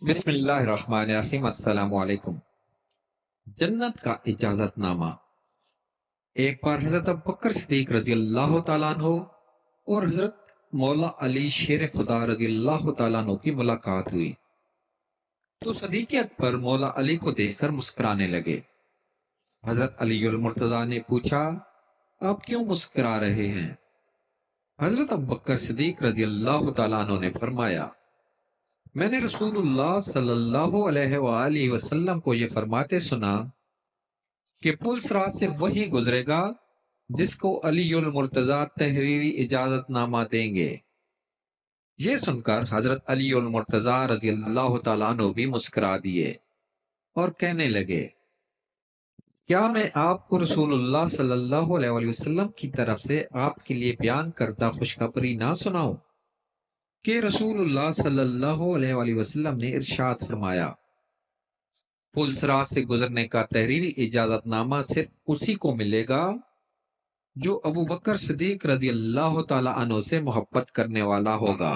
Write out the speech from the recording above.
بسم اللہ الرحمن الرحیم۔ السلام علیکم۔ جنت کا اجازت نامہ۔ ایک بار حضرت ابوبکر صدیق رضی اللہ تعالیٰ عنہ اور حضرت مولا علی شیر خدا رضی اللہ تعالیٰ عنہ کی ملاقات ہوئی تو صدیقیت پر مولا علی کو دیکھ کر مسکرانے لگے۔ حضرت علی المرتضیٰ نے پوچھا، آپ کیوں مسکرا رہے ہیں؟ حضرت ابوبکر صدیق رضی اللہ تعالیٰ عنہ نے فرمایا، میں نے رسول اللہ صلی اللہ علیہ وآلہ وسلم کو یہ فرماتے سنا کہ پل صراط سے وہی گزرے گا جس کو علی المرتضیٰ تحریری اجازت نامہ دیں گے۔ یہ سن کر حضرت علی المرتضیٰ رضی اللہ تعالیٰ عنہ بھی مسکرا دیے اور کہنے لگے، کیا میں آپ کو رسول اللہ صلی اللہ علیہ وآلہ وسلم کی طرف سے آپ کے لیے بیان کردہ خوشخبری نہ سناؤں کہ رسول اللہ صلی اللہ علیہ وآلہ وسلم نے ارشاد فرمایا، پل صراط سے گزرنے کا تحریری اجازت نامہ صرف اسی کو ملے گا جو ابو بکر صدیق رضی اللہ تعالی عنہ سے محبت کرنے والا ہوگا۔